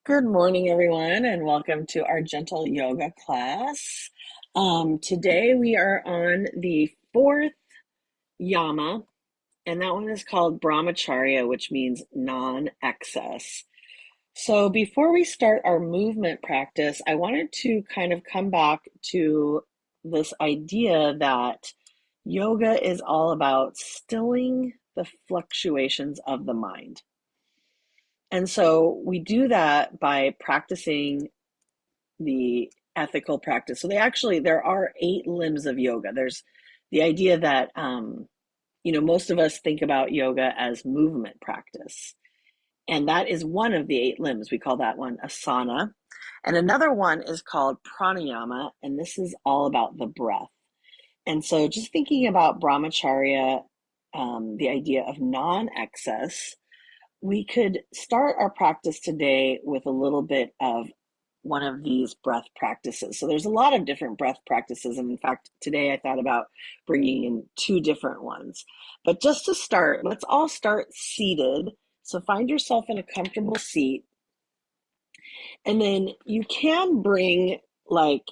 Good morning, everyone, and welcome to our gentle yoga class. Today we are on the fourth yama, and that one is called Brahmacharya, which means non-excess. So before we start our movement practice, I wanted to kind of come back to this idea that yoga is all about stilling the fluctuations of the mind. And so we do that by practicing the ethical practice. So there are 8 limbs of yoga. There's the idea that, most of us think about yoga as movement practice. And that is one of the 8 limbs. We call that one asana. And another one is called pranayama. And this is all about the breath. And so just thinking about brahmacharya, the idea of non-excess, we could start our practice today with a little bit of one of these breath practices. So there's a lot of different breath practices. And in fact, today I thought about bringing in 2 different ones. But just to start, let's all start seated. So find yourself in a comfortable seat. And then you can bring like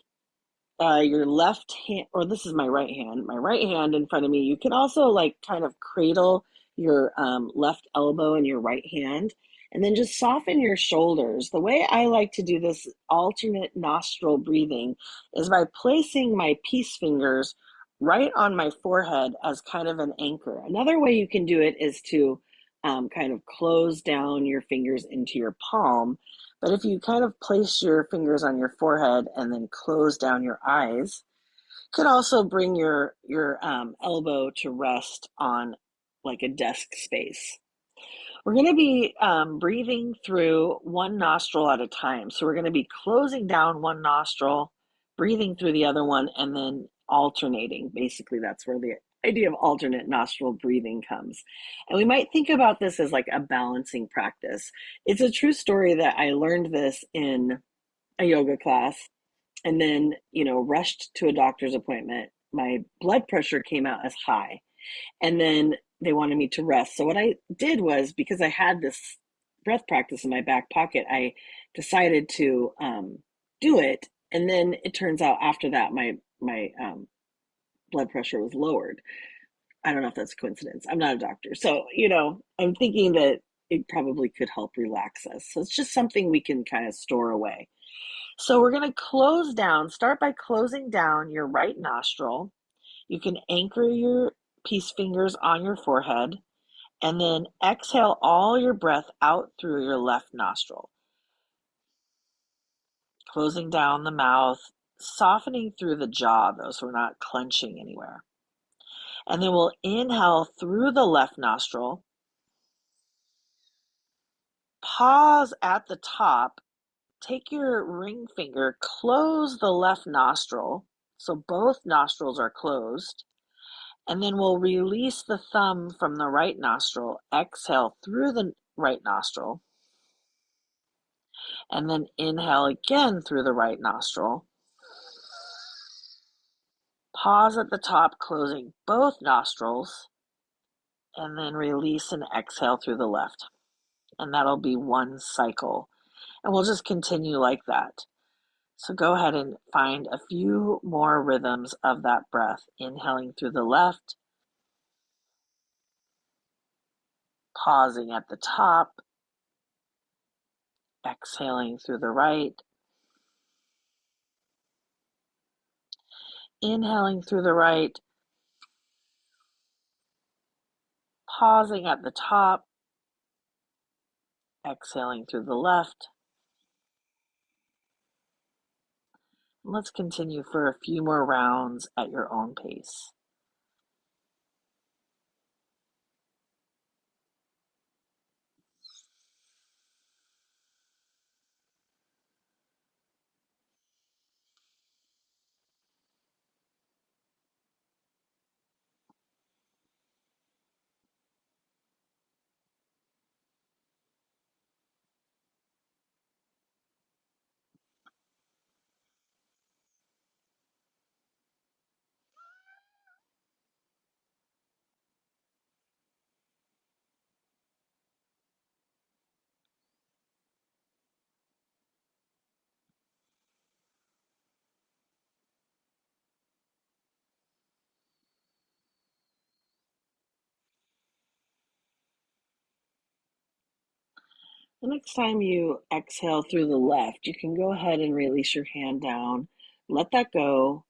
your left hand, or this is my right hand in front of me. You can also like kind of cradle your left elbow in your right hand, and then just soften your shoulders. The way I like to do this alternate nostril breathing is by placing my peace fingers right on my forehead as kind of an anchor. Another way you can do it is to kind of close down your fingers into your palm, but if you kind of place your fingers on your forehead and then close down your eyes, you could also bring your elbow to rest on like a desk space. We're going to be breathing through one nostril at a time. So we're going to be closing down one nostril, breathing through the other one, and then alternating. Basically, that's where the idea of alternate nostril breathing comes. And we might think about this as like a balancing practice. It's a true story that I learned this in a yoga class and then, rushed to a doctor's appointment. My blood pressure came out as high, and then they wanted me to rest. So what I did was, because I had this breath practice in my back pocket, I decided to do it. And then it turns out after that, my blood pressure was lowered. I don't know if that's a coincidence. I'm not a doctor, so I'm thinking that it probably could help relax us. So it's just something we can kind of store away. So we're going to start by closing down your right nostril. You can anchor your peace fingers on your forehead and then exhale all your breath out through your left nostril. Closing down the mouth, softening through the jaw though, so we're not clenching anywhere. And then we'll inhale through the left nostril, pause at the top, take your ring finger, close the left nostril, so both nostrils are closed. And then we'll release the thumb from the right nostril, exhale through the right nostril, and then inhale again through the right nostril. Pause at the top, closing both nostrils, and then release and exhale through the left. And that'll be one cycle. And we'll just continue like that. So go ahead and find a few more rhythms of that breath. Inhaling through the left, pausing at the top, exhaling through the right, inhaling through the right, pausing at the top, exhaling through the left. Let's continue for a few more rounds at your own pace. The next time you exhale through the left, you can go ahead and release your hand down. Let that go.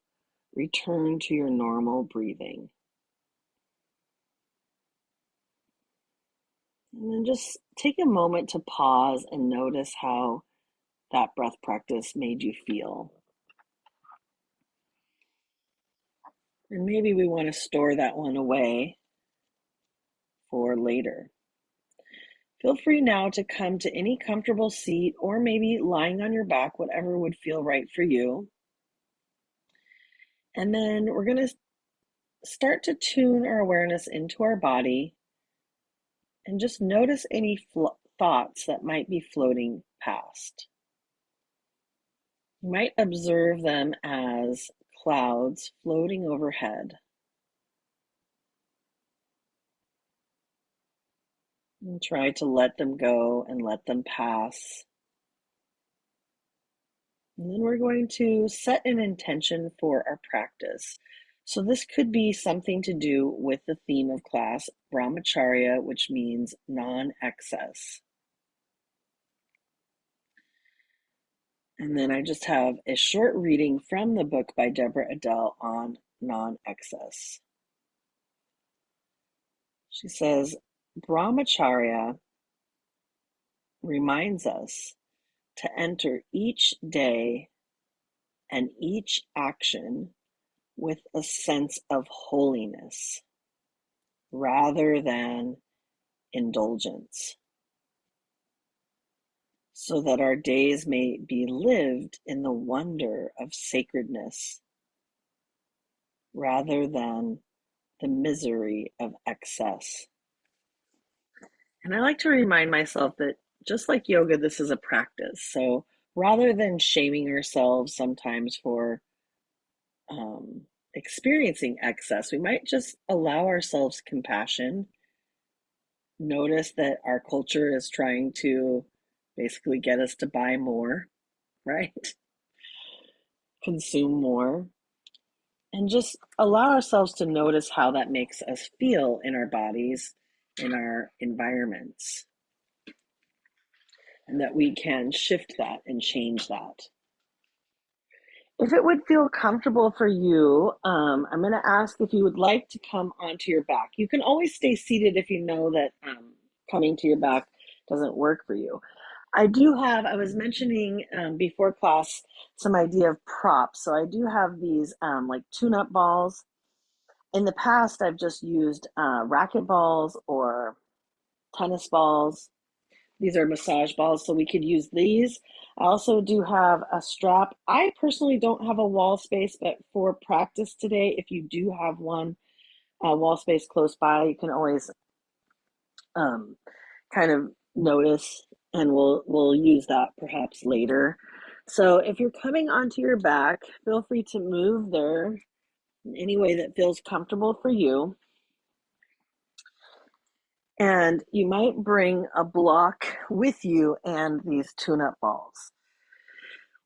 Return to your normal breathing. And then just take a moment to pause and notice how that breath practice made you feel. And maybe we want to store that one away for later. Feel free now to come to any comfortable seat or maybe lying on your back, whatever would feel right for you. And then we're going to start to tune our awareness into our body and just notice any thoughts that might be floating past. You might observe them as clouds floating overhead. And try to let them go and let them pass. And then we're going to set an intention for our practice. So this could be something to do with the theme of class, Brahmacharya, which means non-excess. And then I just have a short reading from the book by Deborah Adele on non-excess. She says, Brahmacharya reminds us to enter each day and each action with a sense of holiness rather than indulgence, so that our days may be lived in the wonder of sacredness rather than the misery of excess. And I like to remind myself that just like yoga, this is a practice. So rather than shaming ourselves sometimes for experiencing excess, we might just allow ourselves compassion. Notice that our culture is trying to basically get us to buy more, right? Consume more. And just allow ourselves to notice how that makes us feel in our bodies, in our environments, and that we can shift that and change that. If it would feel comfortable for you, I'm going to ask if you would like to come onto your back. You can always stay seated if you know that coming to your back doesn't work for you. I was mentioning before class some idea of props. So I do have these like tune-up balls. In the past, I've just used racket balls or tennis balls. These are massage balls, so we could use these. I also do have a strap. I personally don't have a wall space, but for practice today, if you do have one wall space close by, you can always um, kind of notice, and we'll use that perhaps later. So if you're coming onto your back, feel free to move there in any way that feels comfortable for you. And you might bring a block with you and these tune-up balls.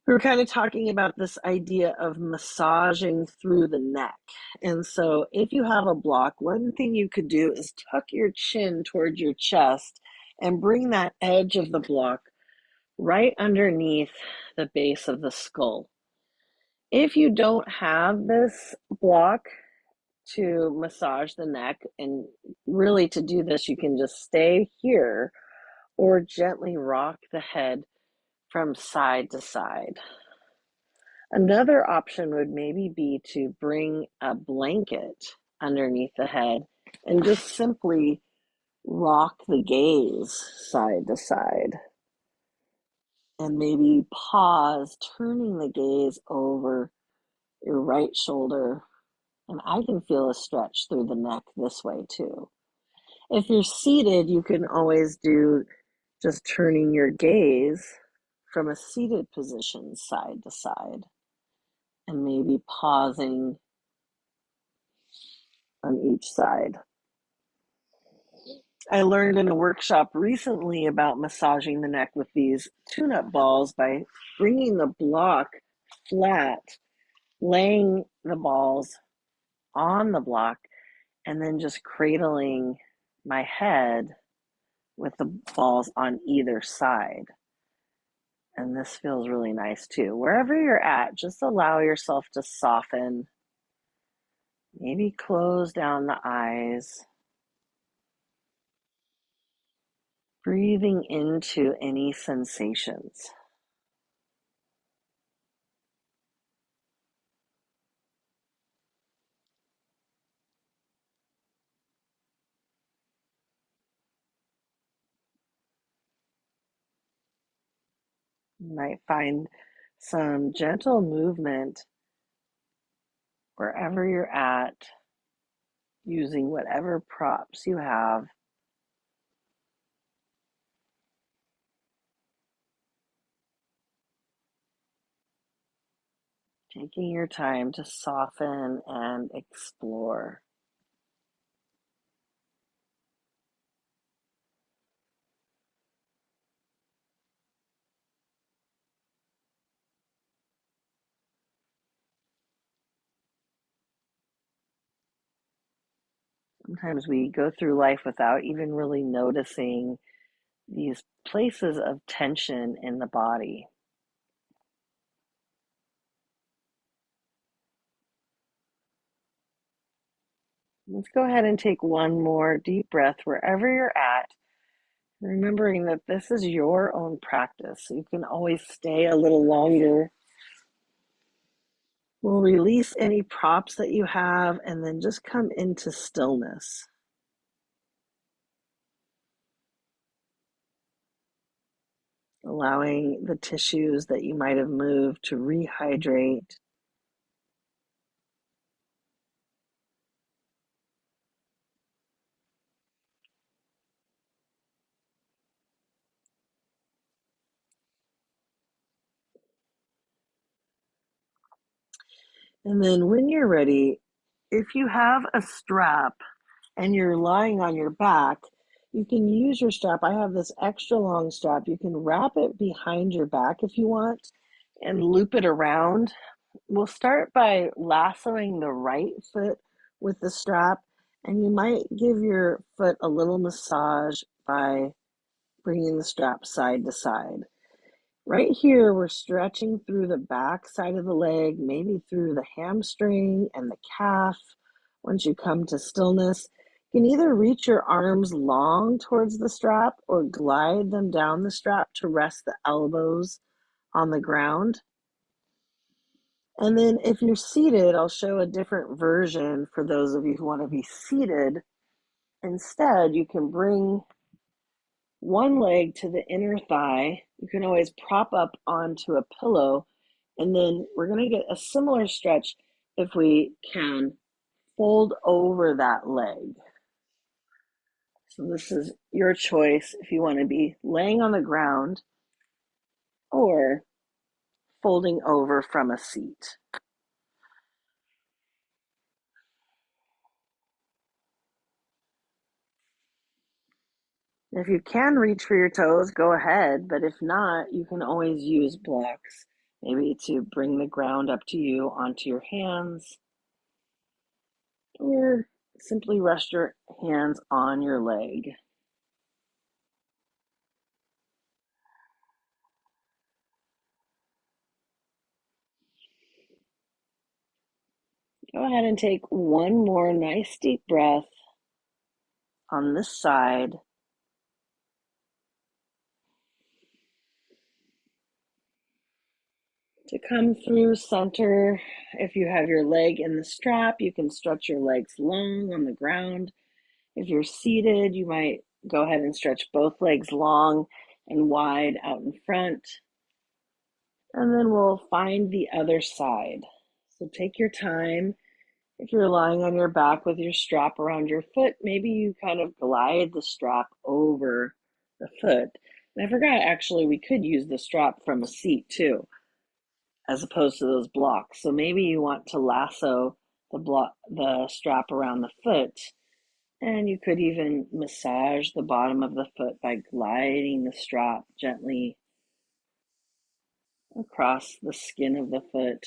We were kind of talking about this idea of massaging through the neck. And so if you have a block, one thing you could do is tuck your chin towards your chest and bring that edge of the block right underneath the base of the skull. If you don't have this block to massage the neck, and really to do this, you can just stay here or gently rock the head from side to side. Another option would maybe be to bring a blanket underneath the head and just simply rock the gaze side to side. And maybe pause, turning the gaze over your right shoulder. And I can feel a stretch through the neck this way too. If you're seated, you can always do just turning your gaze from a seated position side to side and maybe pausing on each side. I learned in a workshop recently about massaging the neck with these tune-up balls by bringing the block flat, laying the balls on the block, and then just cradling my head with the balls on either side. And this feels really nice too. Wherever you're at, just allow yourself to soften. Maybe close down the eyes. Breathing into any sensations. You might find some gentle movement wherever you're at, using whatever props you have. Taking your time to soften and explore. Sometimes we go through life without even really noticing these places of tension in the body. Let's go ahead and take one more deep breath wherever you're at, remembering that this is your own practice. So you can always stay a little longer. We'll release any props that you have and then just come into stillness. Allowing the tissues that you might have moved to rehydrate. And then when you're ready, if you have a strap and you're lying on your back, you can use your strap. I have this extra long strap. You can wrap it behind your back if you want and loop it around. We'll start by lassoing the right foot with the strap, and you might give your foot a little massage by bringing the strap side to side. Right here, we're stretching through the back side of the leg, maybe through the hamstring and the calf. Once you come to stillness, you can either reach your arms long towards the strap or glide them down the strap to rest the elbows on the ground. And then if you're seated, I'll show a different version for those of you who want to be seated. Instead, you can bring one leg to the inner thigh. You can always prop up onto a pillow, and then we're going to get a similar stretch if we can fold over that leg. So this is your choice if you want to be laying on the ground or folding over from a seat. If you can reach for your toes, go ahead, but if not, you can always use blocks, maybe to bring the ground up to you onto your hands, or simply rest your hands on your leg. Go ahead and take one more nice deep breath on this side. To come through center, if you have your leg in the strap, you can stretch your legs long on the ground. If you're seated, you might go ahead and stretch both legs long and wide out in front. And then we'll find the other side. So take your time. If you're lying on your back with your strap around your foot, maybe you kind of glide the strap over the foot. And I forgot, actually, we could use the strap from a seat too, as opposed to those blocks. So maybe you want to lasso the strap around the foot, and you could even massage the bottom of the foot by gliding the strap gently across the skin of the foot.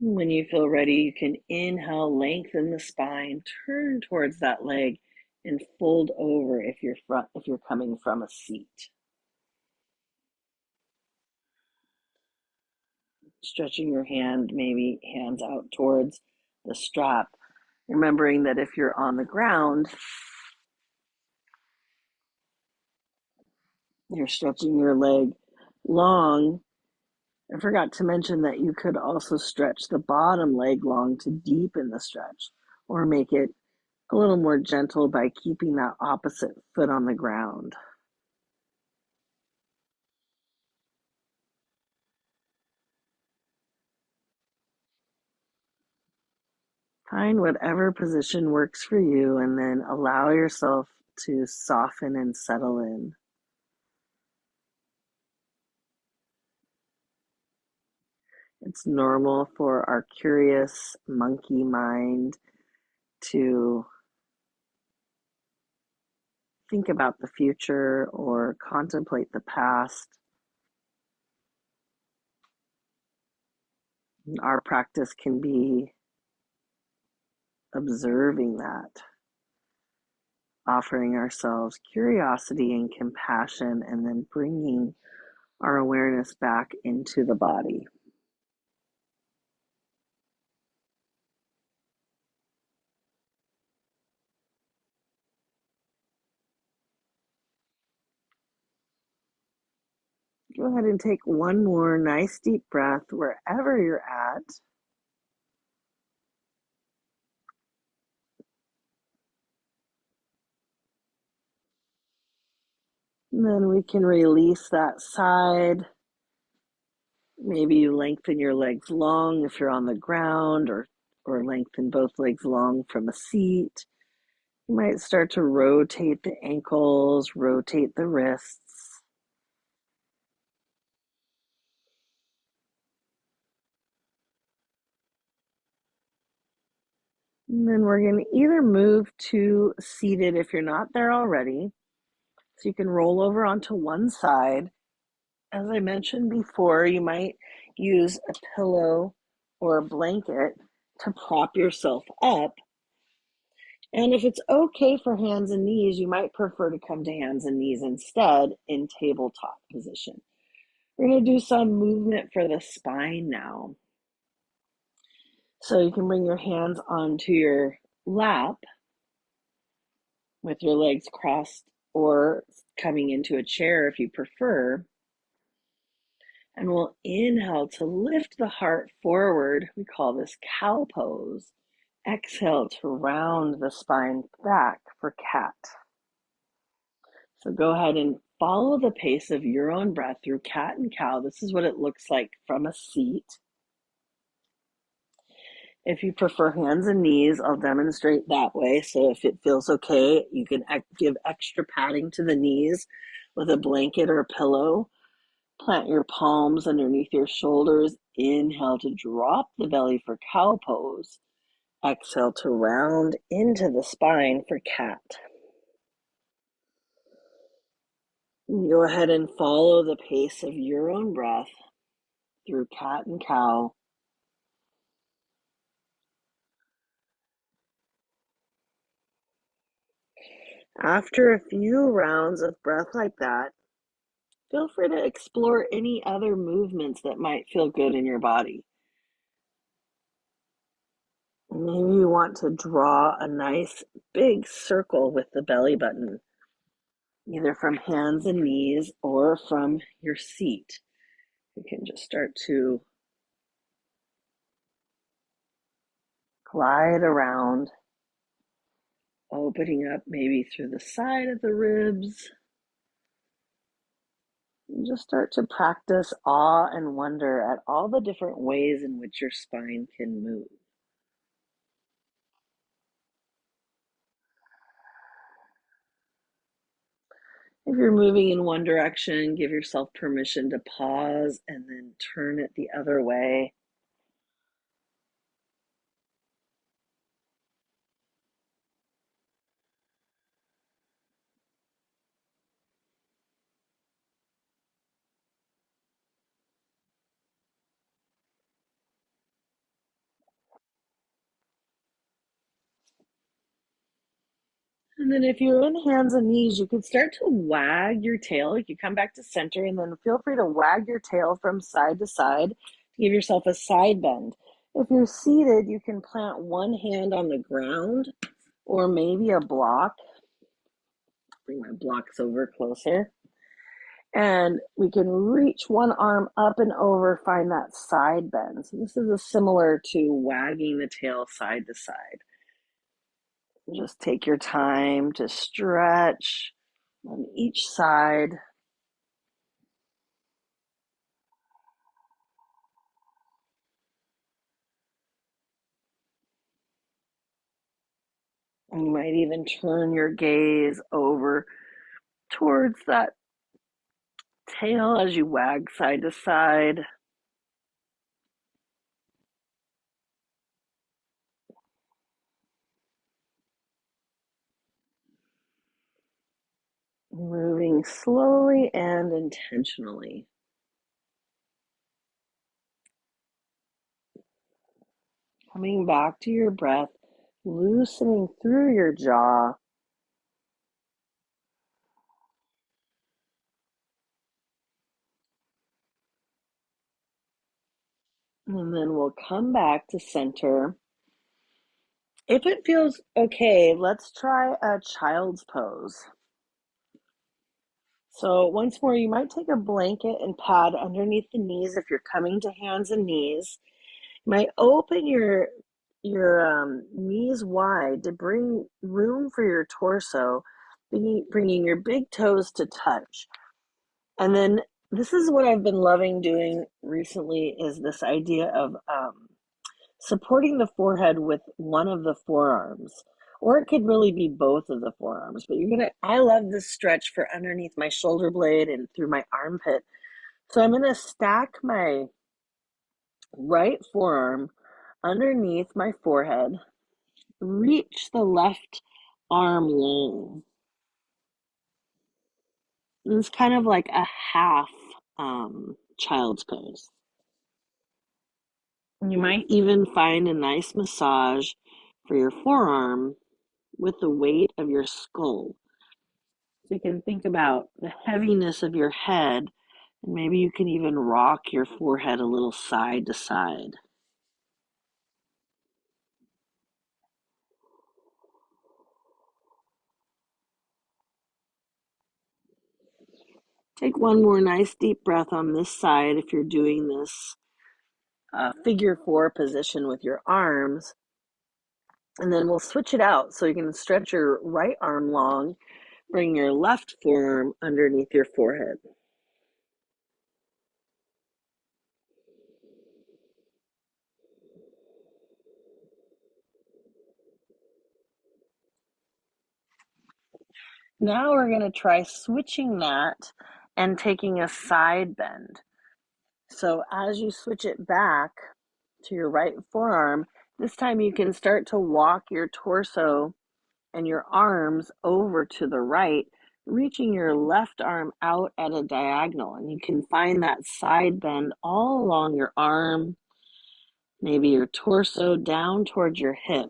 When you feel ready, you can inhale, lengthen the spine, turn towards that leg, and fold over if you're coming from a seat. Stretching your hand, maybe hands out towards the strap. Remembering that if you're on the ground, you're stretching your leg long. I forgot to mention that you could also stretch the bottom leg long to deepen the stretch or make it a little more gentle by keeping that opposite foot on the ground. Find whatever position works for you and then allow yourself to soften and settle in. It's normal for our curious monkey mind to think about the future or contemplate the past. Our practice can be observing that, offering ourselves curiosity and compassion, and then bringing our awareness back into the body. Go ahead and take one more nice deep breath wherever you're at. And then we can release that side. Maybe you lengthen your legs long if you're on the ground, or lengthen both legs long from a seat. You might start to rotate the ankles, rotate the wrists. And then we're going to either move to seated if you're not there already. So you can roll over onto one side. As I mentioned before, you might use a pillow or a blanket to prop yourself up. And if it's okay for hands and knees, you might prefer to come to hands and knees instead in tabletop position. We're going to do some movement for the spine now. So you can bring your hands onto your lap with your legs crossed or coming into a chair if you prefer. And we'll inhale to lift the heart forward. We call this cow pose. Exhale to round the spine back for cat. So go ahead and follow the pace of your own breath through cat and cow. This is what it looks like from a seat. If you prefer hands and knees, I'll demonstrate that way. So if it feels okay, you can give extra padding to the knees with a blanket or a pillow. Plant your palms underneath your shoulders. Inhale to drop the belly for cow pose. Exhale to round into the spine for cat. Go ahead and follow the pace of your own breath through cat and cow. After a few rounds of breath like that, feel free to explore any other movements that might feel good in your body. Maybe you want to draw a nice big circle with the belly button, either from hands and knees or from your seat. You can just start to glide around, opening up maybe through the side of the ribs. And just start to practice awe and wonder at all the different ways in which your spine can move. If you're moving in one direction, give yourself permission to pause and then turn it the other way. And then if you're in hands and knees, you could start to wag your tail. You come back to center and then feel free to wag your tail from side to side to give yourself a side bend. If you're seated, you can plant one hand on the ground or maybe a block. Bring my blocks over closer. And we can reach one arm up and over, find that side bend. So this is a similar to wagging the tail side to side. Just take your time to stretch on each side. And you might even turn your gaze over towards that tail as you wag side to side. Moving slowly and intentionally. Coming back to your breath, loosening through your jaw. And then we'll come back to center. If it feels okay, let's try a child's pose. So once more, you might take a blanket and pad underneath the knees if you're coming to hands and knees. You might open your knees wide to bring room for your torso, bringing your big toes to touch. And then this is what I've been loving doing recently is this idea of supporting the forehead with one of the forearms, or it could really be both of the forearms. But I love this stretch for underneath my shoulder blade and through my armpit. So I'm gonna stack my right forearm underneath my forehead, reach the left arm long. It's kind of like a half child's pose. You might even find a nice massage for your forearm with the weight of your skull. So you can think about the heaviness of your head, and maybe you can even rock your forehead a little side to side. Take one more nice deep breath on this side if you're doing this figure four position with your arms. And then we'll switch it out so you can stretch your right arm long, bring your left forearm underneath your forehead. Now we're going to try switching that and taking a side bend. So as you switch it back to your right forearm, this time you can start to walk your torso and your arms over to the right, reaching your left arm out at a diagonal. And you can find that side bend all along your arm, maybe your torso down towards your hip.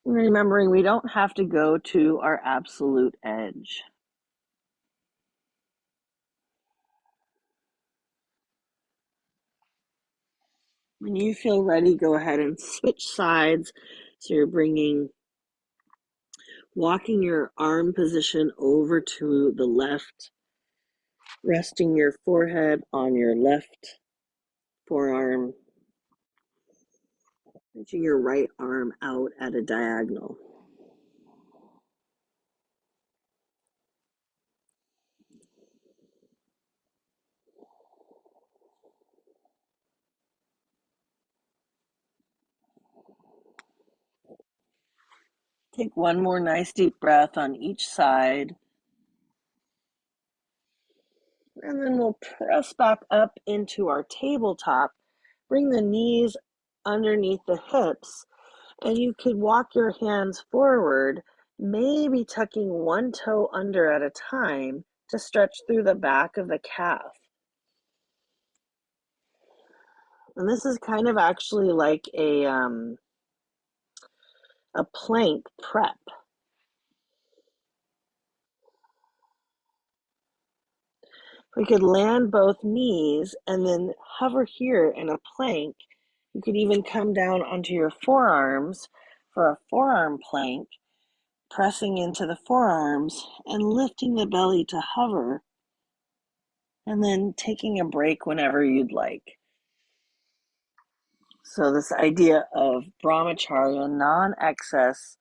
Remembering we don't have to go to our absolute edge. When you feel ready, go ahead and switch sides. So you're walking your arm position over to the left, resting your forehead on your left forearm, reaching your right arm out at a diagonal. Take one more nice deep breath on each side. And then we'll press back up into our tabletop. Bring the knees underneath the hips. And you could walk your hands forward, maybe tucking one toe under at a time to stretch through the back of the calf. And this is kind of actually like a plank prep. We could land both knees and then hover here in a plank. You could even come down onto your forearms for a forearm plank, pressing into the forearms and lifting the belly to hover, and then taking a break whenever you'd like. So this idea of Brahmacharya, non-excess,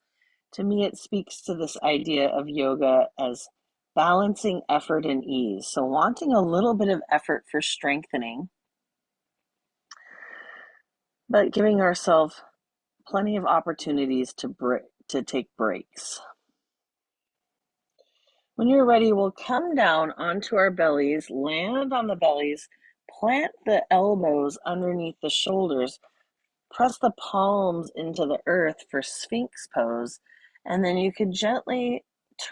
to me it speaks to this idea of yoga as balancing effort and ease. So wanting a little bit of effort for strengthening, but giving ourselves plenty of opportunities to take breaks. When you're ready, we'll come down onto our bellies, land on the bellies, plant the elbows underneath the shoulders, press the palms into the earth for Sphinx pose, and then you can gently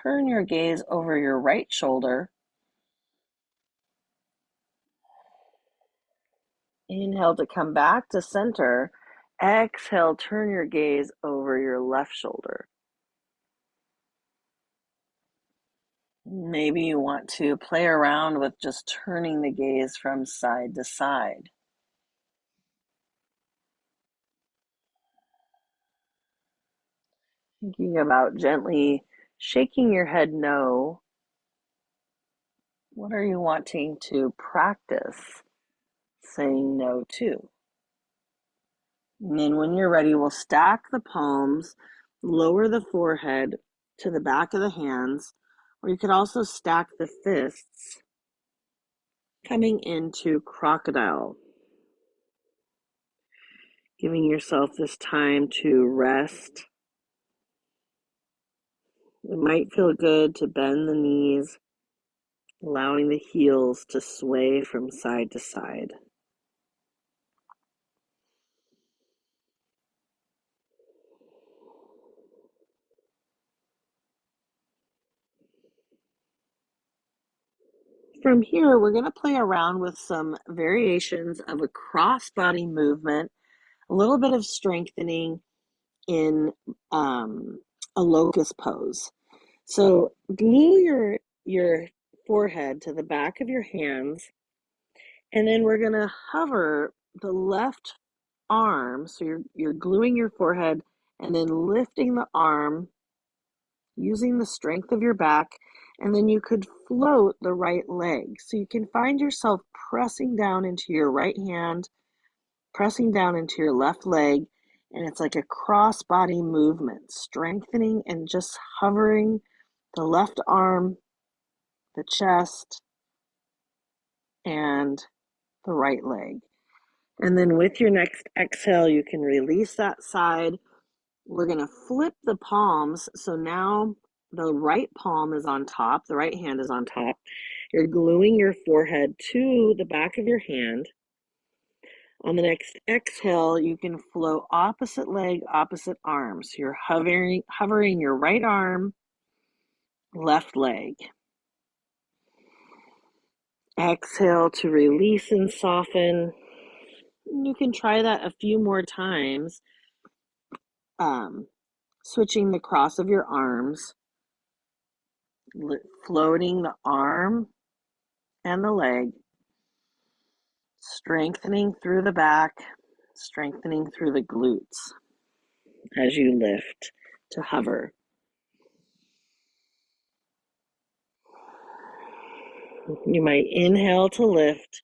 turn your gaze over your right shoulder. Inhale to come back to center. Exhale, turn your gaze over your left shoulder. Maybe you want to play around with just turning the gaze from side to side. Thinking about gently shaking your head no. What are you wanting to practice saying no to? And then when you're ready, we'll stack the palms, lower the forehead to the back of the hands, or you could also stack the fists, coming into crocodile. Giving yourself this time to rest. It might feel good to bend the knees, allowing the heels to sway from side to side. From here, we're going to play around with some variations of a cross-body movement, a little bit of strengthening in a locust pose. So glue your forehead to the back of your hands, and then we're going to hover the left arm. So you're gluing your forehead and then lifting the arm using the strength of your back, and then you could float the right leg. So you can find yourself pressing down into your right hand, pressing down into your left leg, and it's like a cross body movement, strengthening and just hovering the left arm, the chest, and the right leg. And then with your next exhale, you can release that side. We're going to flip the palms. So now the right palm is on top, the right hand is on top. You're gluing your forehead to the back of your hand. On the next exhale, you can flow opposite leg, opposite arm. So you're hovering your right arm, left leg. Exhale to release and soften. You can try that a few more times, switching the cross of your arms, floating the arm and the leg, strengthening through the back, strengthening through the glutes as you lift to hover. You might inhale to lift,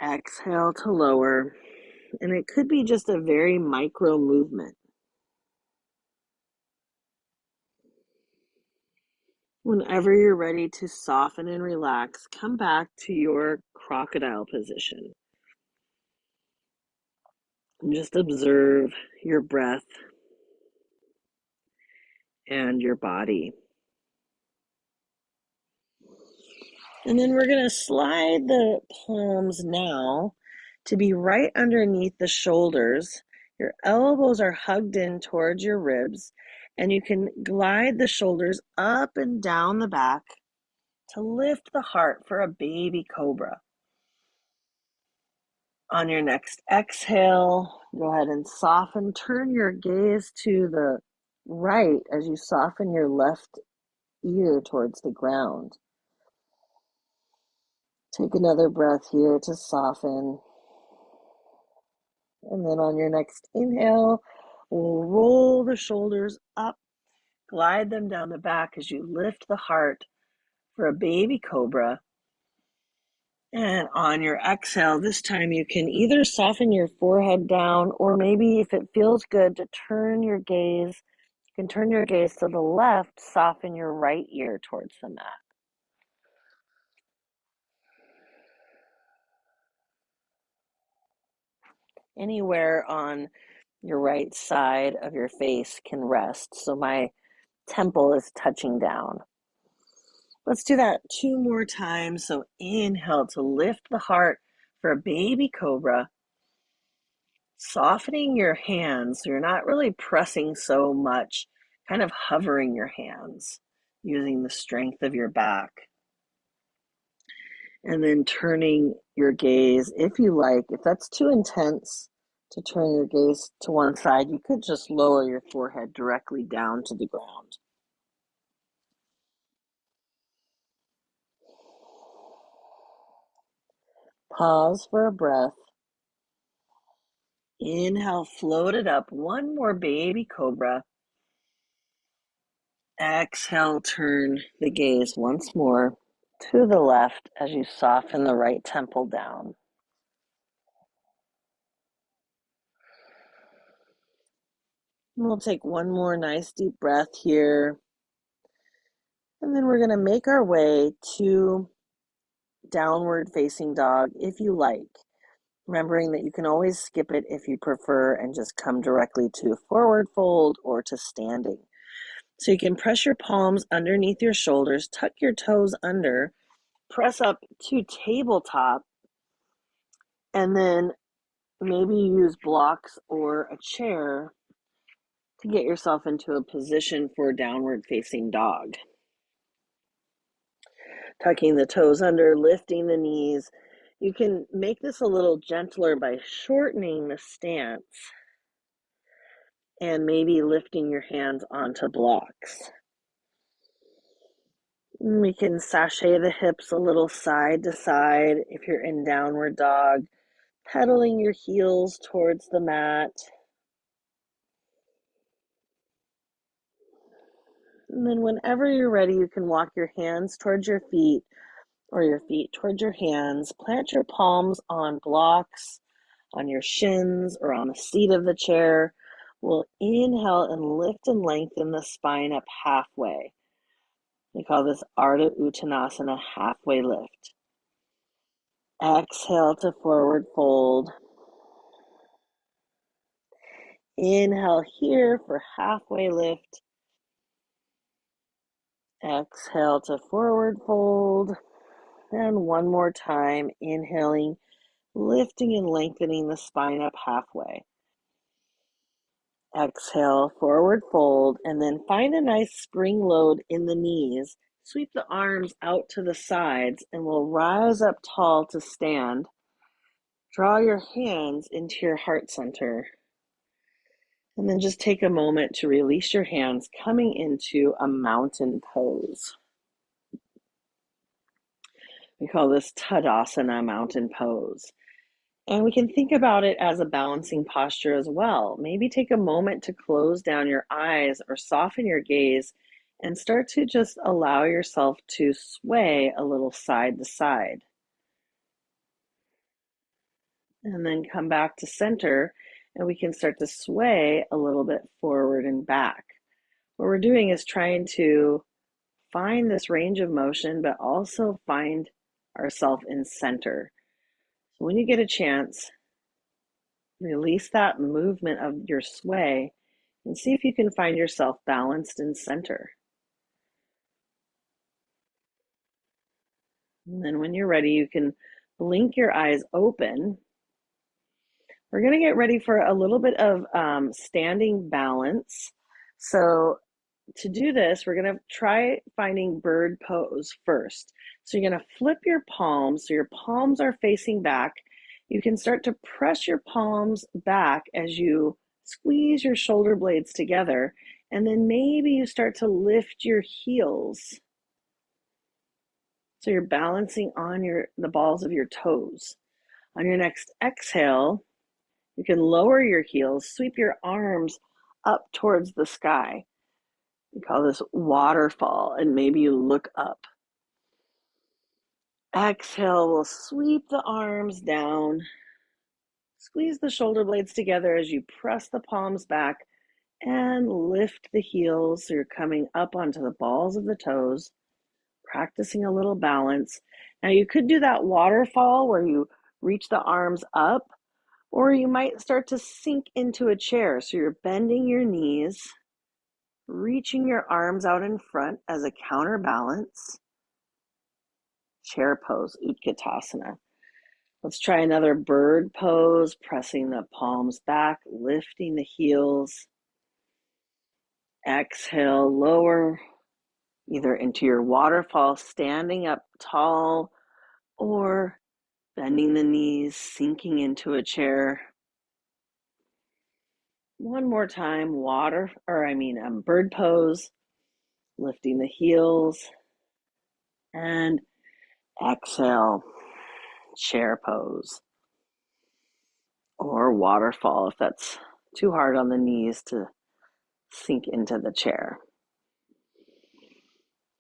exhale to lower, and it could be just a very micro movement. Whenever you're ready to soften and relax, come back to your crocodile position. And just observe your breath and your body. And then we're going to slide the palms now to be right underneath the shoulders. Your elbows are hugged in towards your ribs, and you can glide the shoulders up and down the back to lift the heart for a baby cobra. On your next exhale, go ahead and soften. Turn your gaze to the right as you soften your left ear towards the ground. Take another breath here to soften. And then on your next inhale, we'll roll the shoulders up, glide them down the back as you lift the heart for a baby cobra. And on your exhale, this time you can either soften your forehead down, or maybe if it feels good to turn your gaze, you can turn your gaze to the left, soften your right ear towards the mat. Anywhere on your right side of your face can rest. So my temple is touching down. Let's do that 2 more times. So inhale to lift the heart for a baby cobra. Softening your hands, so you're not really pressing so much, kind of hovering your hands using the strength of your back. And then turning your gaze, if you like, if that's too intense to turn your gaze to one side, you could just lower your forehead directly down to the ground. Pause for a breath. Inhale, float it up. One more baby cobra. Exhale, turn the gaze once more to the left as you soften the right temple down. And we'll take one more nice deep breath here. And then we're going to make our way to downward facing dog if you like. Remembering that you can always skip it if you prefer and just come directly to forward fold or to standing. So you can press your palms underneath your shoulders, tuck your toes under, press up to tabletop, and then maybe use blocks or a chair to get yourself into a position for downward facing dog. Tucking the toes under, lifting the knees. You can make this a little gentler by shortening the stance and maybe lifting your hands onto blocks. We can sashay the hips a little side to side if you're in downward dog, pedaling your heels towards the mat. And then whenever you're ready, you can walk your hands towards your feet or your feet towards your hands. Plant your palms on blocks, on your shins, or on the seat of the chair. We'll inhale and lift and lengthen the spine up halfway. We call this Ardha Uttanasana, halfway lift. Exhale to forward fold. Inhale here for halfway lift. Exhale to forward fold. And one more time, inhaling, lifting and lengthening the spine up halfway. Exhale, forward fold, and then find a nice spring load in the knees. Sweep the arms out to the sides, and we'll rise up tall to stand. Draw your hands into your heart center. And then just take a moment to release your hands, coming into a mountain pose. We call this Tadasana, mountain pose. And we can think about it as a balancing posture as well. Maybe take a moment to close down your eyes or soften your gaze and start to just allow yourself to sway a little side to side. And then come back to center, and we can start to sway a little bit forward and back. What we're doing is trying to find this range of motion, but also find ourselves in center. So when you get a chance, release that movement of your sway and see if you can find yourself balanced in center. And then when you're ready, you can blink your eyes open. We're going to get ready for a little bit of standing balance. So to do this, we're going to try finding bird pose first. So you're going to flip your palms, so your palms are facing back, You can start to press your palms back as you squeeze your shoulder blades together, and then maybe you start to lift your heels. So you're balancing on the balls of your toes. On your next exhale, you can lower your heels, sweep your arms up towards the sky. We call this waterfall, and maybe you look up. Exhale, we'll sweep the arms down. Squeeze the shoulder blades together as you press the palms back and lift the heels so you're coming up onto the balls of the toes, practicing a little balance. Now you could do that waterfall where you reach the arms up, or you might start to sink into a chair. So you're bending your knees, reaching your arms out in front as a counterbalance. Chair pose, Utkatasana. Let's try another bird pose, pressing the palms back, lifting the heels. Exhale, lower either into your waterfall, standing up tall, or bending the knees, sinking into a chair. One more time, bird pose, lifting the heels, and exhale, chair pose, or waterfall if that's too hard on the knees to sink into the chair.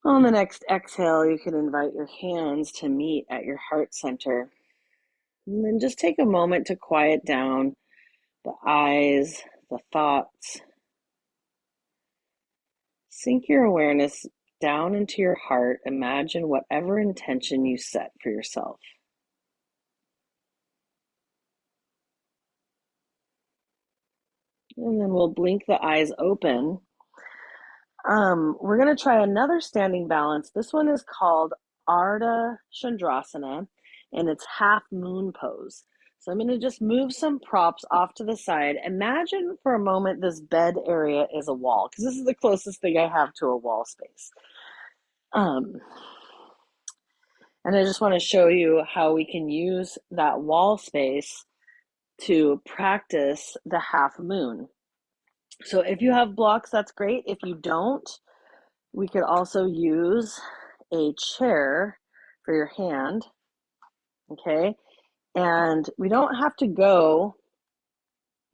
On the next exhale, you can invite your hands to meet at your heart center. And then just take a moment to quiet down the eyes, the thoughts. Sink your awareness down into your heart. Imagine whatever intention you set for yourself. And then we'll blink the eyes open. We're going to try another standing balance. This one is called Ardha Chandrasana, and it's half moon pose. So I'm going to just move some props off to the side. Imagine for a moment this bed area is a wall, because this is the closest thing I have to a wall space. And I just want to show you how we can use that wall space to practice the half moon. So if you have blocks, that's great. If you don't, we could also use a chair for your hand, okay? And we don't have to go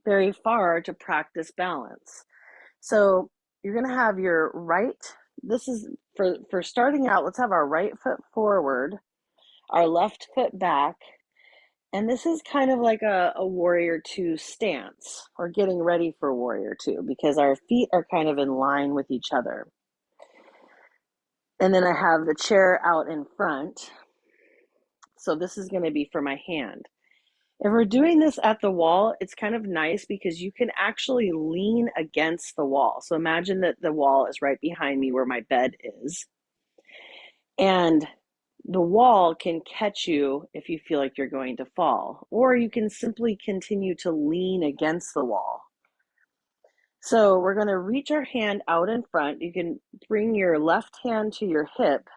very far to practice balance. So you're gonna have your this is for starting out, let's have our right foot forward, our left foot back, and this is kind of like a warrior two stance, or getting ready for warrior two, because our feet are kind of in line with each other. And then I have the chair out in front. So this is going to be for my hand. If we're doing this at the wall, it's kind of nice because you can actually lean against the wall. So imagine that the wall is right behind me where my bed is. And the wall can catch you if you feel like you're going to fall, or you can simply continue to lean against the wall. So we're going to reach our hand out in front. You can bring your left hand to your hip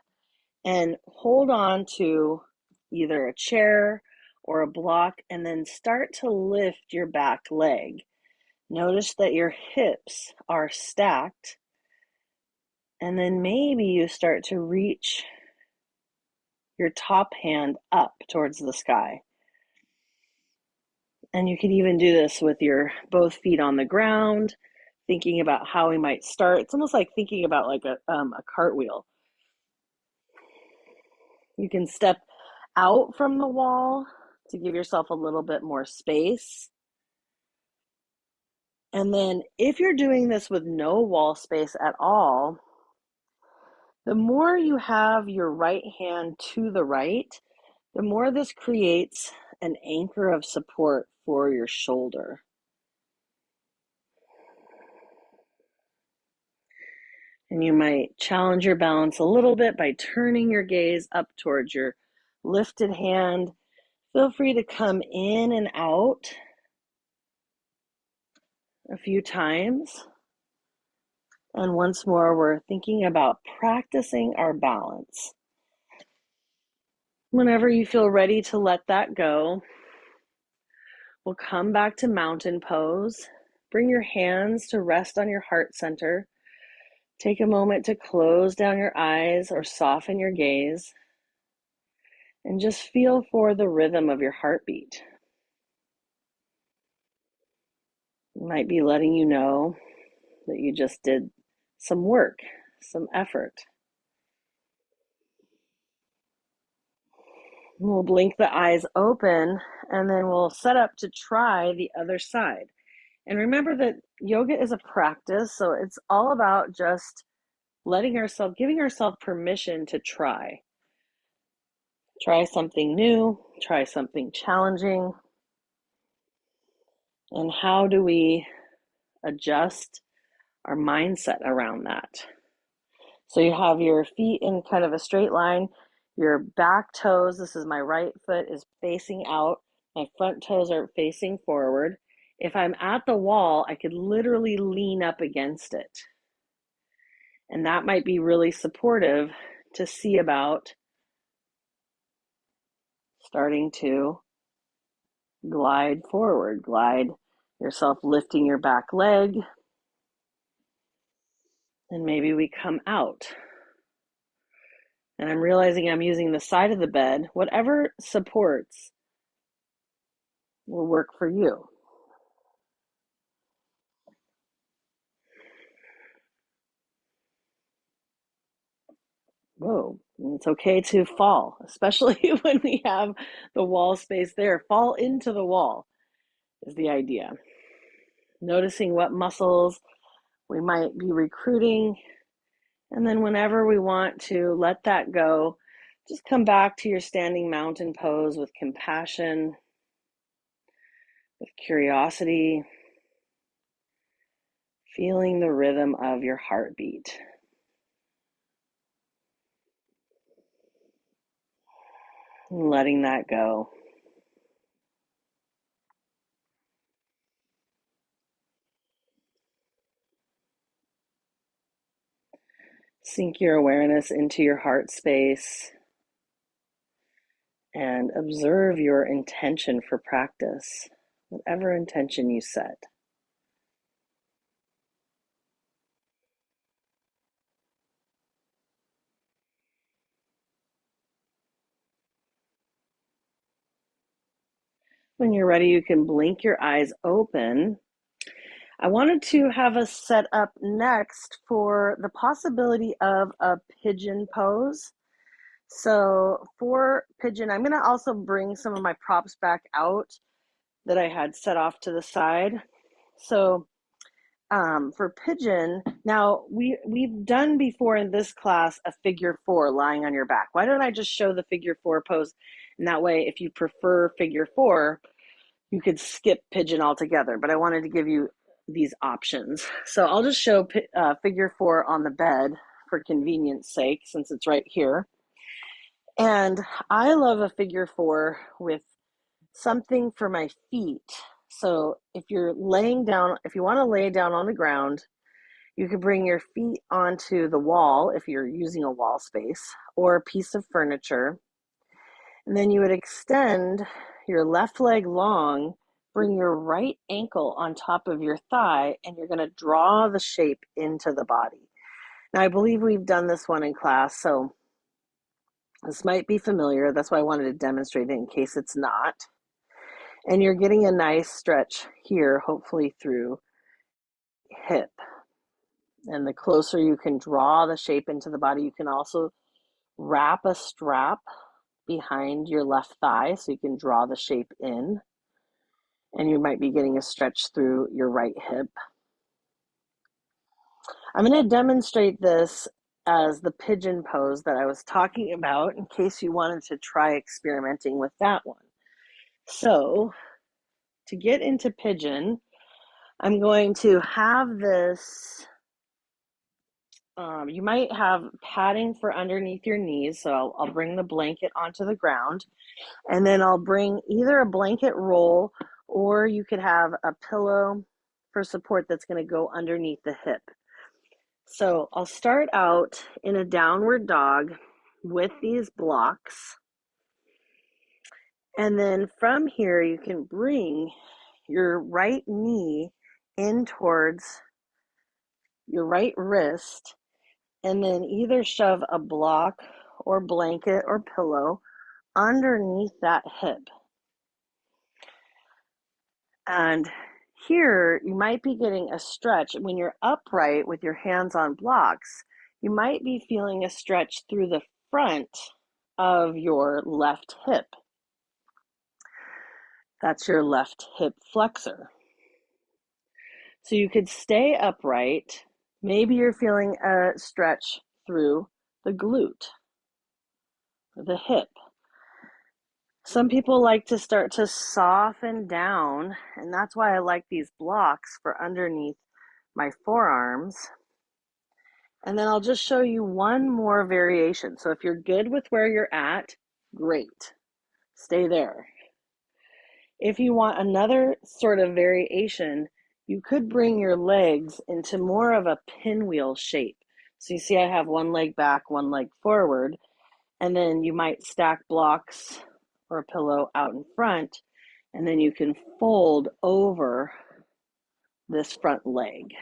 and hold on to either a chair or a block, and then start to lift your back leg. Notice that your hips are stacked, and then maybe you start to reach your top hand up towards the sky. And you can even do this with your both feet on the ground, thinking about how we might start. It's almost like thinking about like a cartwheel. You can step out from the wall to give yourself a little bit more space. And then if you're doing this with no wall space at all, the more you have your right hand to the right, the more this creates an anchor of support for your shoulder. And you might challenge your balance a little bit by turning your gaze up towards your lifted hand. Feel free to come in and out a few times. And once more, we're thinking about practicing our balance. Whenever you feel ready to let that go, We'll come back to mountain pose. Bring your hands to rest on your heart center. Take a moment to close down your eyes or soften your gaze and just feel for the rhythm of your heartbeat. It might be letting you know that you just did some work, some effort. We'll blink the eyes open and then we'll set up to try the other side. And remember that yoga is a practice, so it's all about just giving ourselves permission to try. Try something new, try something challenging. And how do we adjust our mindset around that? So you have your feet in kind of a straight line. Your back toes, this is my right foot, is facing out. My front toes are facing forward. If I'm at the wall, I could literally lean up against it. And that might be really supportive to see about starting to glide forward, glide yourself lifting your back leg, and maybe we come out. And I'm realizing I'm using the side of the bed. Whatever supports will work for you. Whoa, and it's okay to fall, especially when we have the wall space there. Fall into the wall is the idea. Noticing what muscles we might be recruiting. And then whenever we want to let that go, just come back to your standing mountain pose with compassion, with curiosity, feeling the rhythm of your heartbeat. And letting that go. Sink your awareness into your heart space and observe your intention for practice, whatever intention you set. When you're ready, you can blink your eyes open. I wanted to have us set up next for the possibility of a pigeon pose. So for pigeon, I'm going to also bring some of my props back out that I had set off to the side. So for pigeon, now we've done before in this class a figure four lying on your back. Why don't I just show the figure four pose? And that way, if you prefer figure four, you could skip pigeon altogether. But I wanted to give you these options. So I'll just show figure four on the bed for convenience sake, since it's right here. And I love a figure four with something for my feet. So if you're laying down, if you want to lay down on the ground, you could bring your feet onto the wall if you're using a wall space or a piece of furniture. And then you would extend your left leg long, bring your right ankle on top of your thigh, and you're going to draw the shape into the body. Now, I believe we've done this one in class, so this might be familiar. That's why I wanted to demonstrate it in case it's not. And you're getting a nice stretch here, hopefully through hip. And the closer you can draw the shape into the body, you can also wrap a strap behind your left thigh so you can draw the shape in. And you might be getting a stretch through your right hip. I'm going to demonstrate this as the pigeon pose that I was talking about in case you wanted to try experimenting with that one. So to get into pigeon, I'm going to have this, you might have padding for underneath your knees, so I'll bring the blanket onto the ground, and then I'll bring either a blanket roll or you could have a pillow for support that's going to go underneath the hip. So I'll start out in a downward dog with these blocks, And then from here, you can bring your right knee in towards your right wrist, and then either shove a block or blanket or pillow underneath that hip. And here you might be getting a stretch. When you're upright with your hands on blocks, you might be feeling a stretch through the front of your left hip. That's your left hip flexor. So you could stay upright. Maybe you're feeling a stretch through the glute, the hip. Some people like to start to soften down, and that's why I like these blocks for underneath my forearms. And then I'll just show you one more variation. So if you're good with where you're at, great, stay there. If you want another sort of variation, you could bring your legs into more of a pinwheel shape. So you see I have one leg back, one leg forward, and then you might stack blocks or a pillow out in front, and then you can fold over this front leg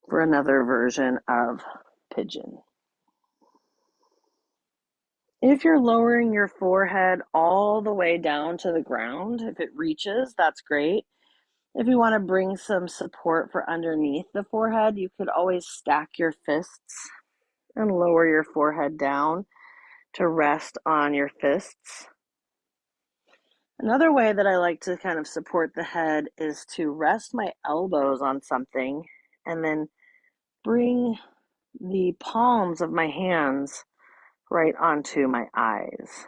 for another version of pigeon. If you're lowering your forehead all the way down to the ground, if it reaches, that's great. If you want to bring some support for underneath the forehead, you could always stack your fists and lower your forehead down to rest on your fists. Another way that I like to kind of support the head is to rest my elbows on something and then bring the palms of my hands right onto my eyes.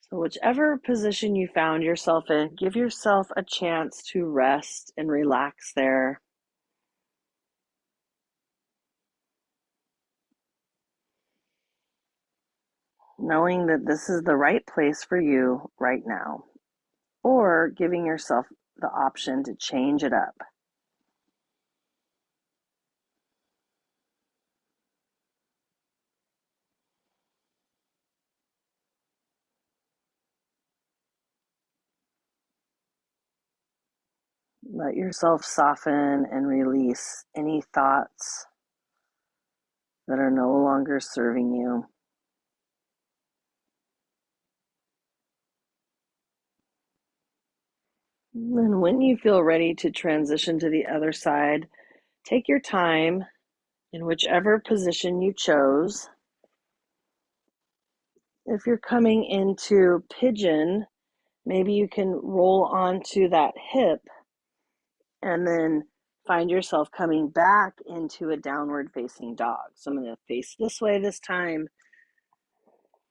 So whichever position you found yourself in, give yourself a chance to rest and relax there. Knowing that this is the right place for you right now, or giving yourself the option to change it up. Let yourself soften and release any thoughts that are no longer serving you. And when you feel ready to transition to the other side, take your time in whichever position you chose. If you're coming into pigeon, maybe you can roll onto that hip and then find yourself coming back into a downward facing dog. So I'm going to face this way this time,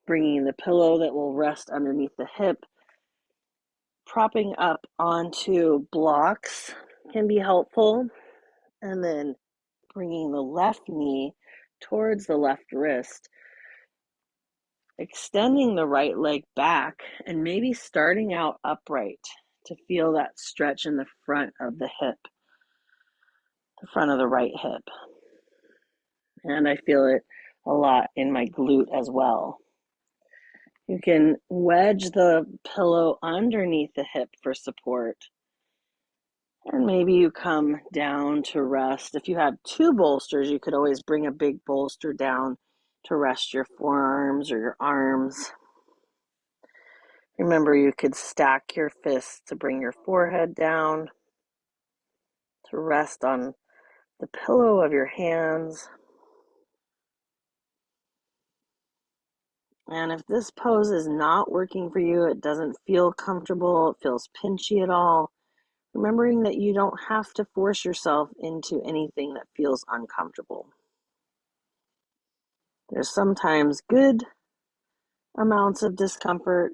bringing the pillow that will rest underneath the hip. Propping up onto blocks can be helpful, and then bringing the left knee towards the left wrist, extending the right leg back, and maybe starting out upright to feel that stretch in the front of the hip, the front of the right hip. And I feel it a lot in my glute as well. You can wedge the pillow underneath the hip for support. And maybe you come down to rest. If you have two bolsters, you could always bring a big bolster down to rest your forearms or your arms. Remember, you could stack your fists to bring your forehead down, to rest on the pillow of your hands. And if this pose is not working for you, it doesn't feel comfortable, it feels pinchy at all, remembering that you don't have to force yourself into anything that feels uncomfortable. There's sometimes good amounts of discomfort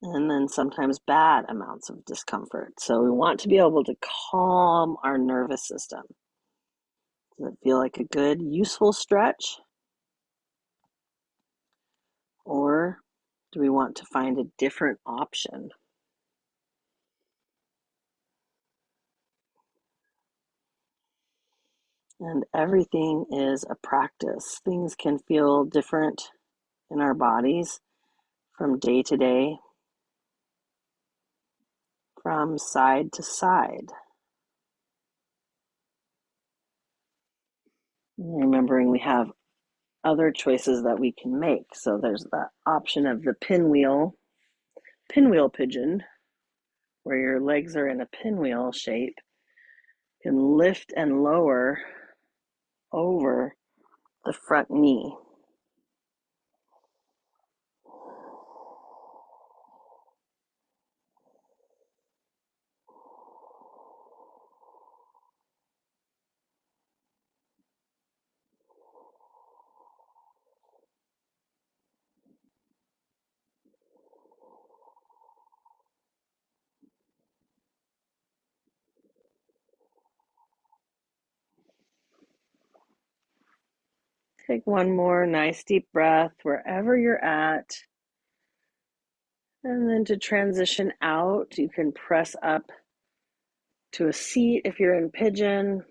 and then sometimes bad amounts of discomfort. So we want to be able to calm our nervous system. Does it feel like a good, useful stretch? Or do we want to find a different option? And everything is a practice. Things can feel different in our bodies from day to day, from side to side. Remembering we have other choices that we can make. So there's the option of the pinwheel pigeon, where your legs are in a pinwheel shape. You can lift and lower over the front knee. Take one more nice deep breath wherever you're at. And then to transition out, you can press up to a seat if you're in pigeon.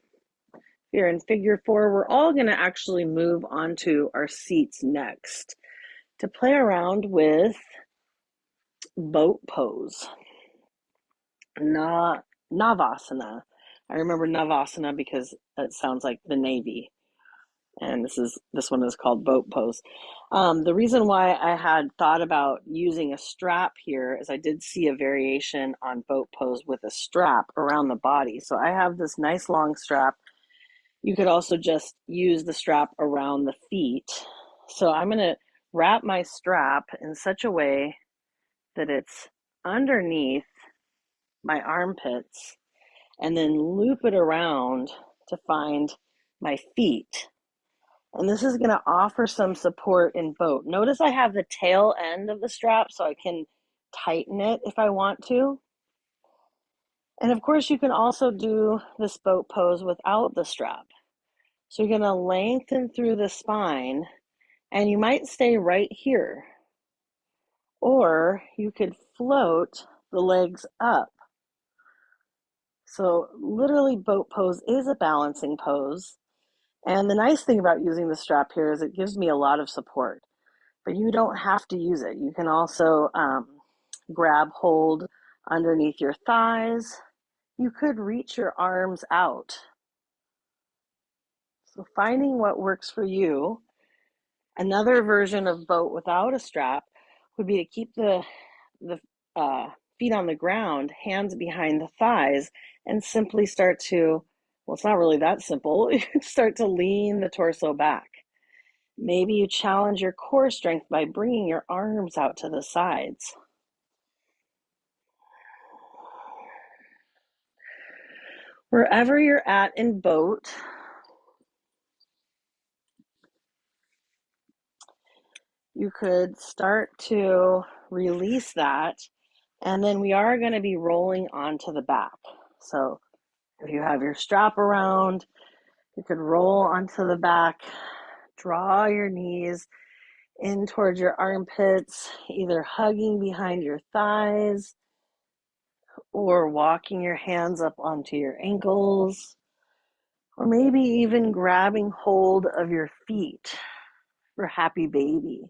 If you're in figure four, we're all going to actually move onto our seats next to play around with boat pose. Navasana. I remember Navasana because it sounds like the Navy. And this one is called boat pose. The reason why I had thought about using a strap here is I did see a variation on boat pose with a strap around the body. So I have this nice long strap. You could also just use the strap around the feet. So I'm going to wrap my strap in such a way that it's underneath my armpits and then loop it around to find my feet. And this is going to offer some support in boat. Notice I have the tail end of the strap so I can tighten it if I want to. And of course, you can also do this boat pose without the strap. So you're going to lengthen through the spine and you might stay right here. Or you could float the legs up. So literally boat pose is a balancing pose. And the nice thing about using the strap here is it gives me a lot of support, but you don't have to use it. You can also grab hold underneath your thighs. You could reach your arms out. So finding what works for you. Another version of boat without a strap would be to keep the feet on the ground, hands behind the thighs, and simply start to, well, it's not really that simple. You start to lean the torso back. Maybe you challenge your core strength by bringing your arms out to the sides. Wherever you're at in boat, you could start to release that, and then we are going to be rolling onto the back. So if you have your strap around, you could roll onto the back, draw your knees in towards your armpits, either hugging behind your thighs or walking your hands up onto your ankles, or maybe even grabbing hold of your feet for happy baby.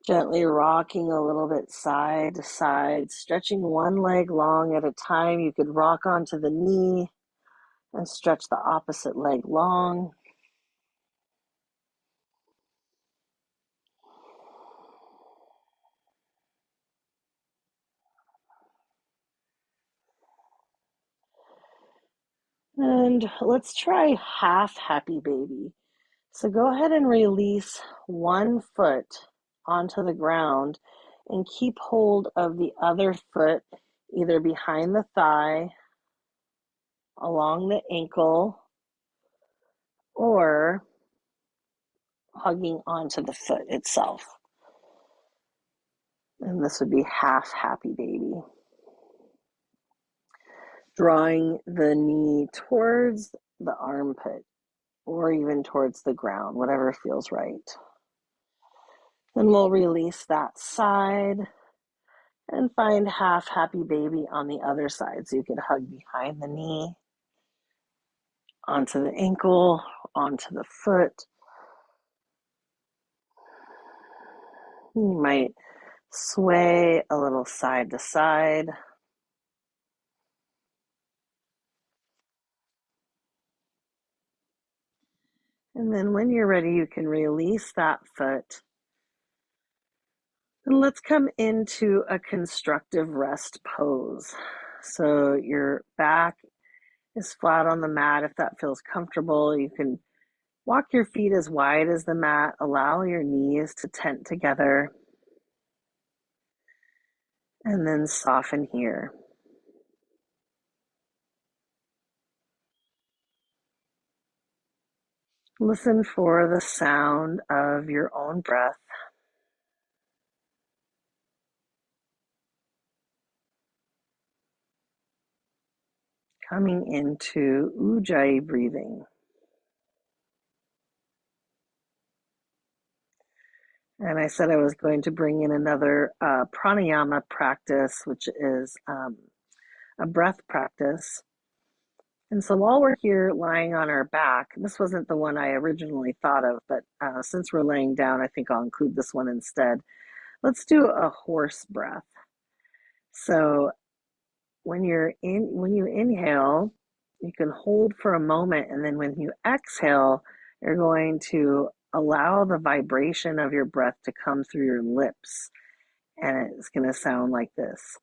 Gently rocking a little bit side to side, stretching one leg long at a time. You could rock onto the knee and stretch the opposite leg long. And let's try half happy baby. So go ahead and release one foot onto the ground and keep hold of the other foot either behind the thigh, along the ankle, or hugging onto the foot itself. And this would be half happy baby. Drawing the knee towards the armpit or even towards the ground, whatever feels right. Then we'll release that side And find half happy baby on the other side. So you could hug behind the knee, onto the ankle, onto the foot. You might sway a little side to side. And then when you're ready, you can release that foot. And let's come into a constructive rest pose. So your back is flat on the mat if that feels comfortable. You can walk your feet as wide as the mat, allow your knees to tent together, and then soften here. Listen for the sound of your own breath. Coming into Ujjayi breathing. And I said I was going to bring in another pranayama practice, which is a breath practice. And so while we're here lying on our back, this wasn't the one I originally thought of, but since we're laying down, I think I'll include this one instead. Let's do a horse breath. So when you inhale, you can hold for a moment, and then when you exhale, you're going to allow the vibration of your breath to come through your lips, and it's going to sound like this.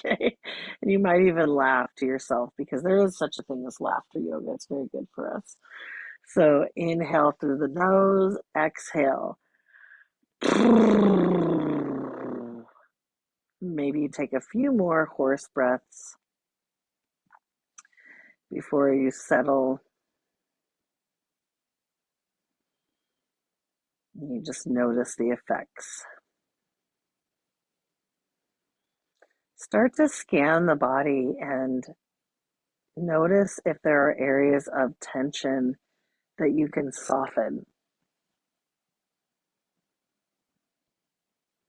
Okay, and you might even laugh to yourself because there is such a thing as laughter yoga. It's very good for us. So inhale through the nose, exhale. Maybe take a few more horse breaths before you settle. You just notice the effects. Start to scan the body and notice if there are areas of tension that you can soften.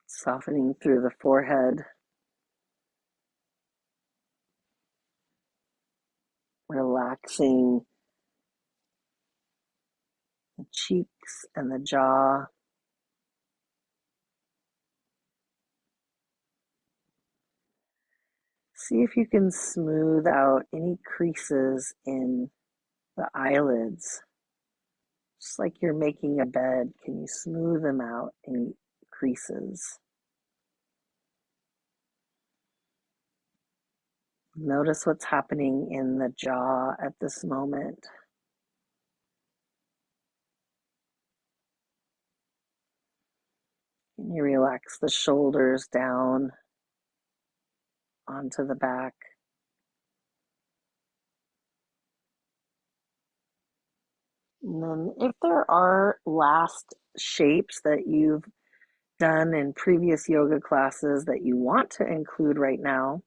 Softening through the forehead, relaxing the cheeks and the jaw. See if you can smooth out any creases in the eyelids. Just like you're making a bed, can you smooth them out, any creases? Notice what's happening in the jaw at this moment. Can you relax the shoulders down onto the back? And then if there are last shapes that you've done in previous yoga classes that you want to include right now,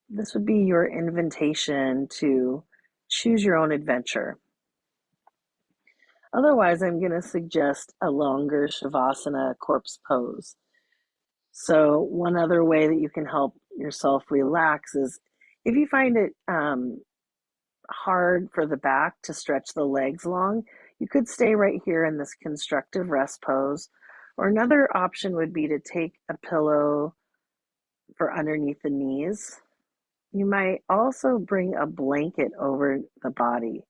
this would be your invitation to choose your own adventure. Otherwise, I'm going to suggest a longer Shavasana corpse pose. So one other way that you can help yourself relax is if you find it hard for the back to stretch the legs long, you could stay right here in this constructive rest pose. Or another option would be to take a pillow for underneath the knees. You might also bring a blanket over the body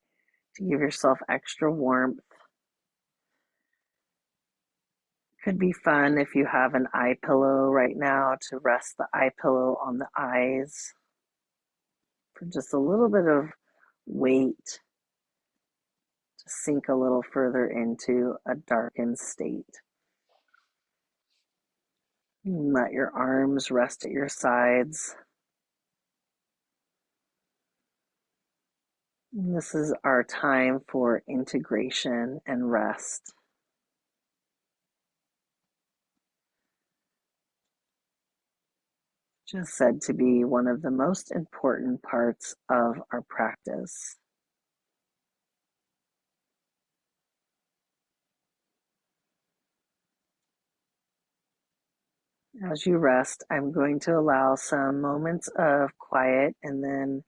to give yourself extra warmth. Could be fun if you have an eye pillow right now to rest the eye pillow on the eyes for just a little bit of weight to sink a little further into a darkened state. Let your arms rest at your sides. And this is our time for integration and rest. Just said to be one of the most important parts of our practice. As you rest, I'm going to allow some moments of quiet and then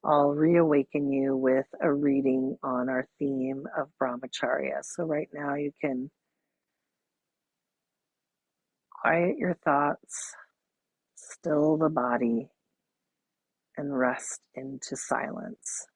I'll reawaken you with a reading on our theme of Brahmacharya. So, right now, you can quiet your thoughts, still the body, and rest into silence.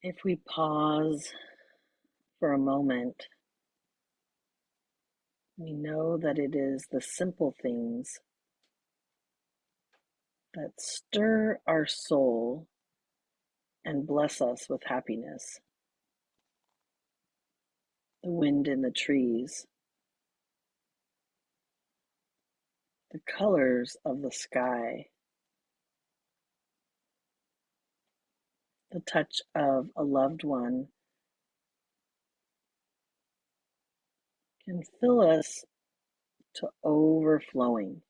If we pause for a moment, we know that it is the simple things that stir our soul and bless us with happiness. The wind in the trees, the colors of the sky, the touch of a loved one can fill us to overflowing.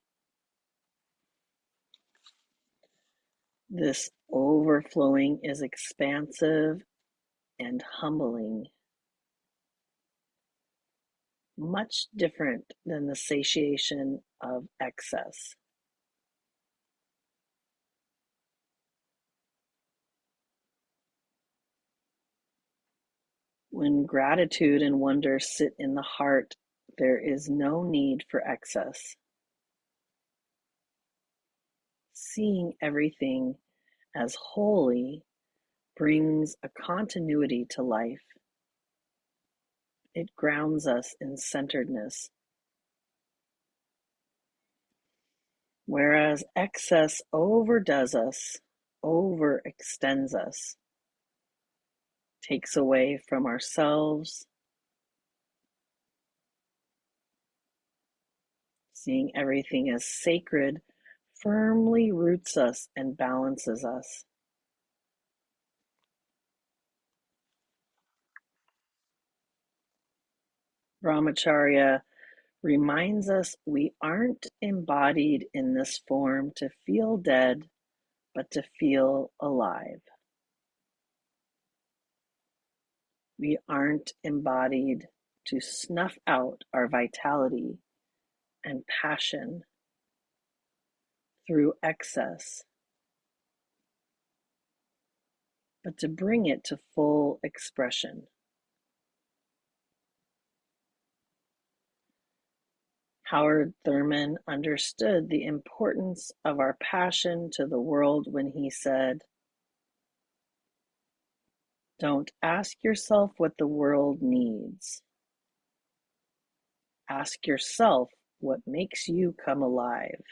This overflowing is expansive and humbling, much different than the satiation of excess. When gratitude and wonder sit in the heart, there is no need for excess. Seeing everything as holy brings a continuity to life. It grounds us in centeredness. Whereas excess overdoes us, overextends us, takes away from ourselves. Seeing everything as sacred firmly roots us and balances us. Brahmacharya reminds us we aren't embodied in this form to feel dead, but to feel alive. We aren't embodied to snuff out our vitality and passion through excess, but to bring it to full expression. Howard Thurman understood the importance of our passion to the world when he said, "Don't ask yourself what the world needs. Ask yourself what makes you come alive,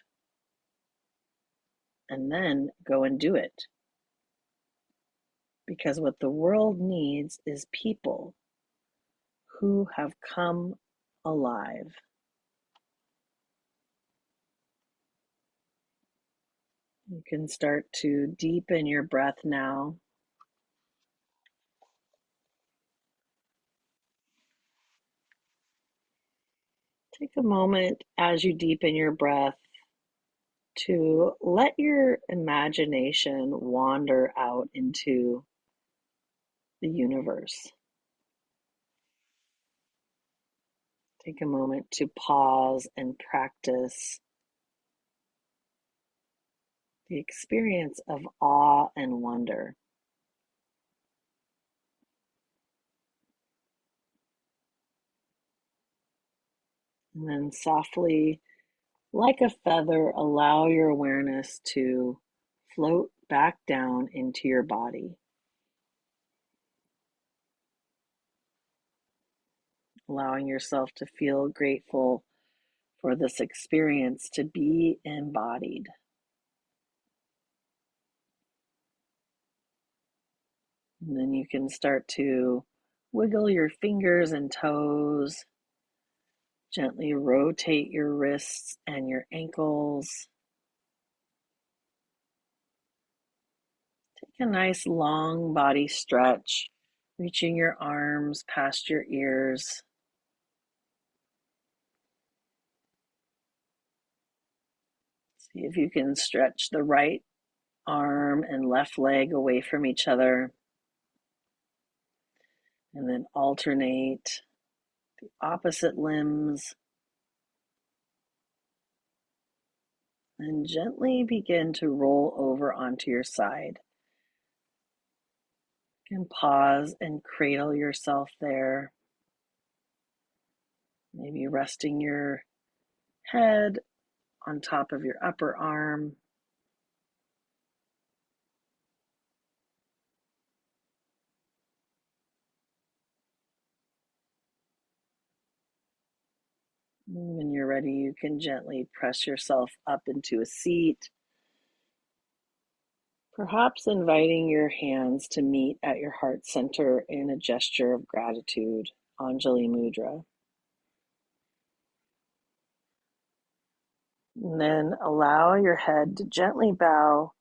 and then go and do it." Because what the world needs is people who have come alive. You can start to deepen your breath now. Take a moment as you deepen your breath to let your imagination wander out into the universe. Take a moment to pause and practice the experience of awe and wonder. And then softly, like a feather, allow your awareness to float back down into your body, allowing yourself to feel grateful for this experience to be embodied. And then you can start to wiggle your fingers and toes, gently rotate your wrists and your ankles. Take a nice long body stretch, reaching your arms past your ears. See if you can stretch the right arm and left leg away from each other, and then alternate the opposite limbs, and gently begin to roll over onto your side. You can pause and cradle yourself there, maybe resting your head on top of your upper arm. When you're ready, you can gently press yourself up into a seat, perhaps inviting your hands to meet at your heart center in a gesture of gratitude, Anjali Mudra. And then allow your head to gently bow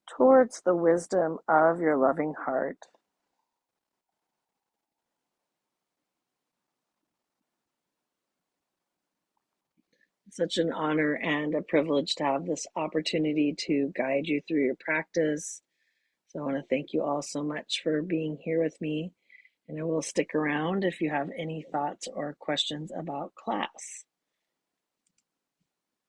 towards the wisdom of your loving heart. It's such an honor and a privilege to have this opportunity to guide you through your practice. So I want to thank you all so much for being here with me. And I will stick around if you have any thoughts or questions about class.